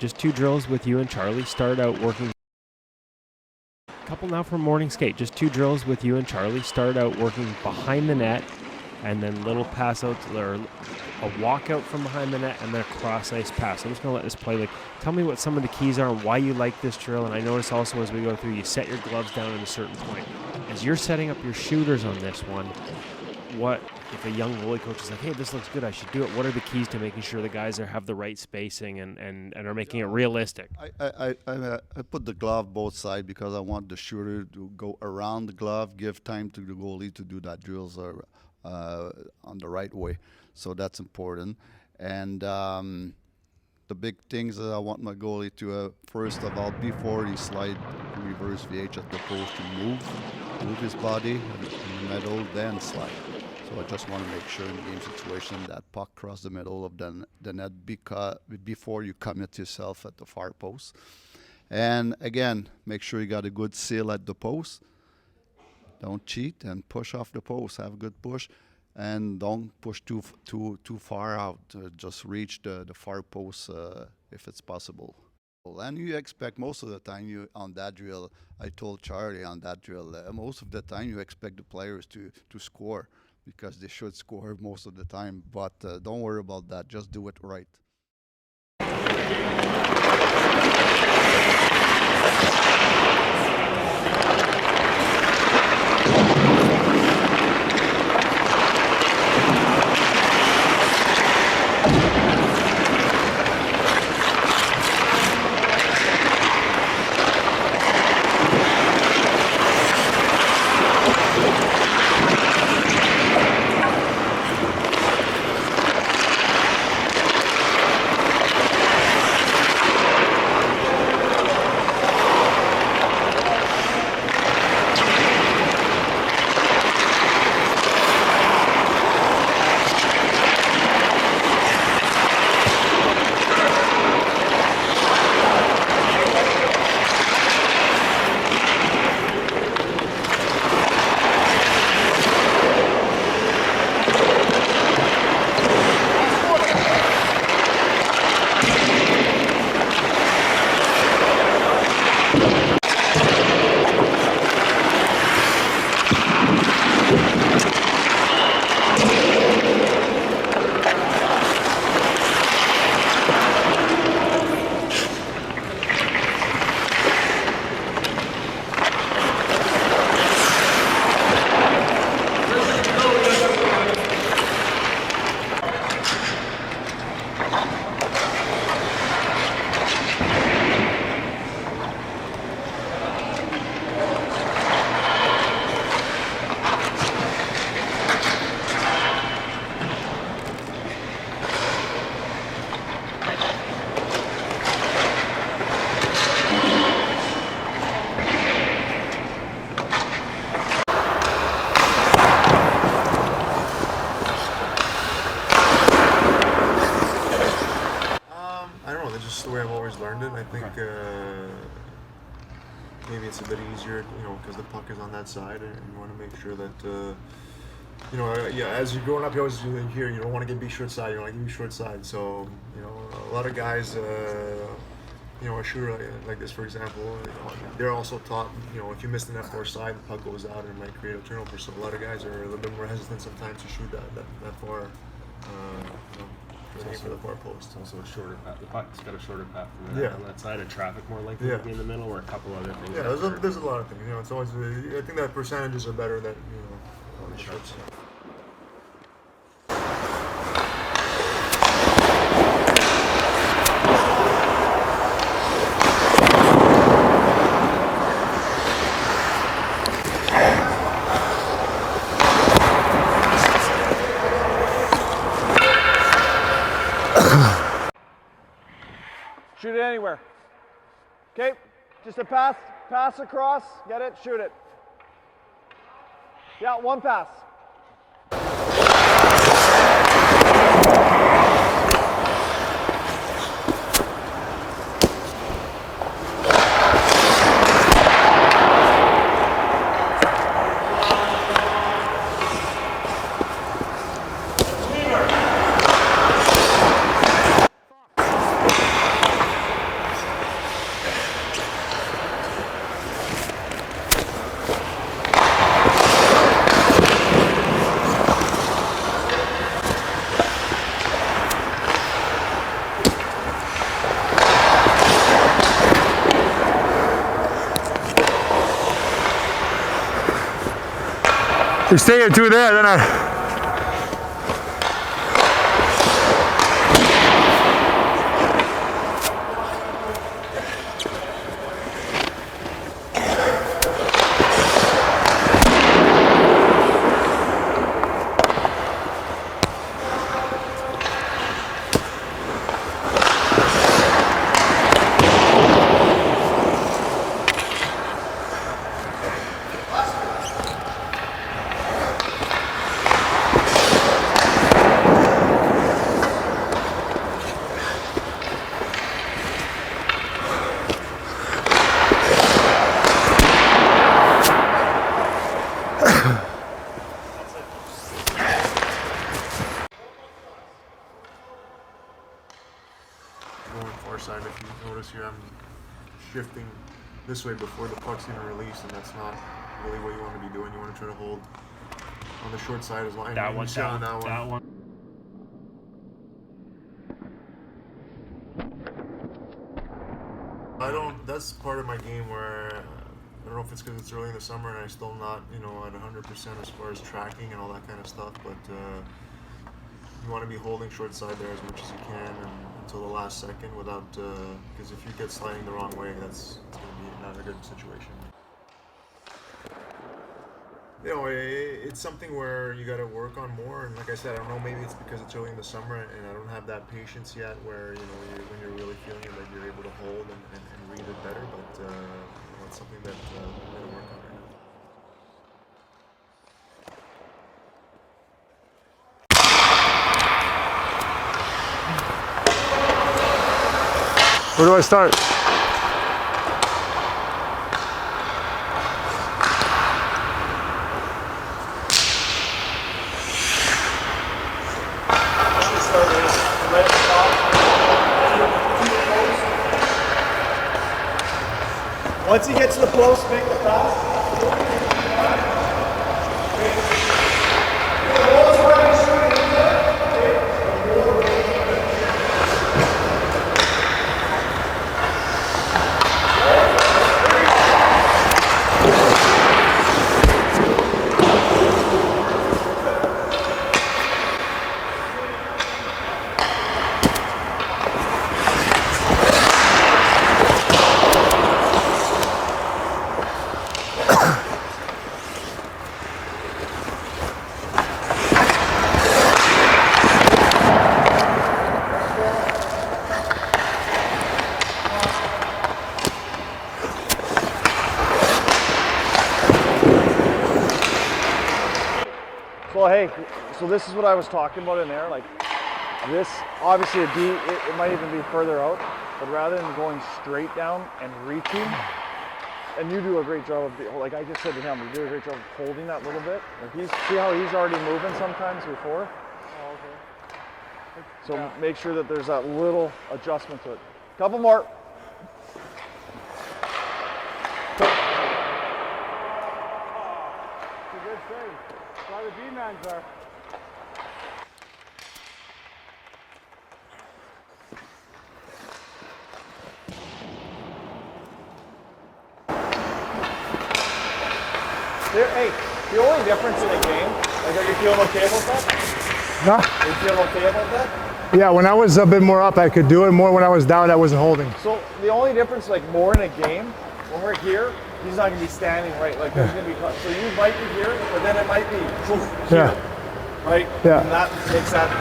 Just 2 drills with you and Charlie. Start out working. Couple now from morning skate. Just 2 drills with you and Charlie. Start out working behind the net, and then little pass out or a walkout from behind the net, and then a cross ice pass. I'm just gonna let this play. Like, tell me what some of the keys are and why you like this drill. And I notice also as we go through, you set your gloves down at a certain point. As you're setting up your shooters on this one, what if a young goalie coach is like, hey, this looks good, I should do it? What are the keys to making sure the guys have the right spacing and are making it realistic? I put the glove both sides because I want the shooter to go around the glove, give time to the goalie to do that drills on the right way. So that's important. And the big things that I want my goalie to, first of all, before he slide reverse VH at the post, to move his body in the middle, then slide. So I just want to make sure in game situation that puck cross the middle of the net before you commit yourself at the far post. And again, make sure you got a good seal at the post. Don't cheat and push off the post. Have a good push, and don't push too far out. Just reach the far post if it's possible. And you expect most of the time on that drill, I told Charlie on that drill, most of the time you expect the players to score, because they should score most of the time. But don't worry about that. Just do it right. I think maybe it's a bit easier, because the puck is on that side, and you want to make sure that, as you're growing up, you always hear you don't want to get beat short side, you want to get beat short side. So, a lot of guys, a shooter like this, for example, they're also taught, if you miss the net far side, the puck goes out and it might create a turnover. So a lot of guys are a little bit more hesitant sometimes to shoot that far. For the far post. It's also a shorter path. The puck's got a shorter path on that side, of traffic more likely to be in the middle, or a couple other things. Yeah, there's a lot of things. It's always. I think that percentages are better than on the short side. Shoot it anywhere. Okay, just a pass across, get it, shoot it. Yeah, one pass. You stay here through there, then I. Going far side, if you notice here, I'm shifting this way before the puck's even released, and that's not really what you want to be doing. You want to try to hold on the short side as long as That you one, see on that one. that one. That's part of my game where I don't know if it's because it's early in the summer and I'm still not, you know, at 100% as far as tracking and all that kind of stuff, but you want to be holding short side there as much as you can and until the last second without, because if you get sliding the wrong way, it's going to be not a good situation. You know, it's something where you got to work on more, and like I said, I don't know, maybe it's because it's early in the summer and I don't have that patience yet where, you know, when you're really feeling it, like you're able to hold and read it better, but you know, it's something that I'm going to work on right now. Where do I start? Once he gets to the post, make the pass. So hey, so this is what I was talking about in there. Like this, obviously a D, it might even be further out, but rather than going straight down and reaching, and you do a great job of, like I just said to him, you do a great job of holding that little bit. Like see how he's already moving sometimes before? Oh, okay. So yeah. Make sure that there's that little adjustment to it. Couple more. Good save. That's why the D-mans are. Hey, the only difference in a game, like, are you feeling okay about that? Huh? Are you feeling okay about that? Yeah, when I was a bit more up, I could do it. More when I was down, I wasn't holding. So the only difference, like more in a game, when we're here, he's not going to be standing right. Like he's going to be, so you might be here, but then it might be here, right? Yeah. And that makes that a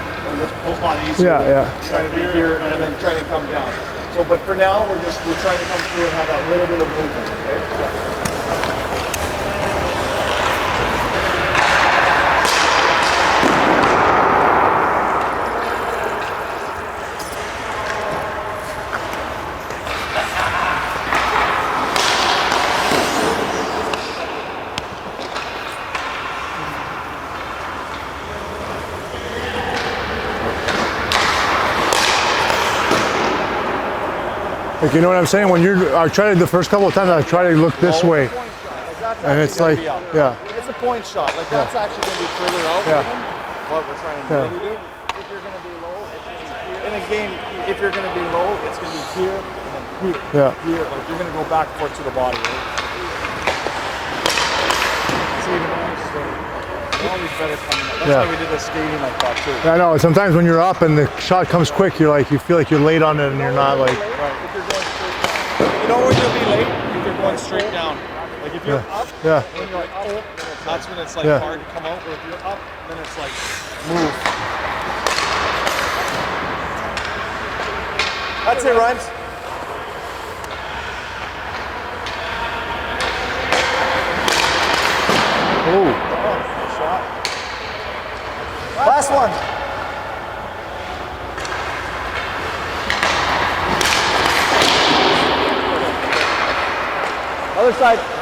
lot easier. Yeah. Trying to be here and then trying to come down. So, but for now, we're trying to come through and have that little bit of movement. Okay. Yeah. Like, you know what I'm saying? When I tried the first couple of times, I try to look this way, and it's like, yeah. It's a point shot. Like that's actually going to be further out. Yeah. What we're trying to do. If you're going to be low, it's going to be here. In a game, if you're going to be low, it's going to be here and then here. Yeah. Here. Like you're going to go back and forth to the body. Right? See the always better coming up. That's Yeah. why we did the skating like that too. I know. Sometimes when you're up and the shot comes quick, you're like, you feel like you're late on it, and you're not like. Right. If you're going straight down. You know where you'll be late? If you're going straight down. Like if you're up, Yeah. when you're like, oh, that's when it's like Yeah. hard to come out. Or if you're up, then it's like move. That's it, Rhymes. Oh. Good shot. Last one. Other side.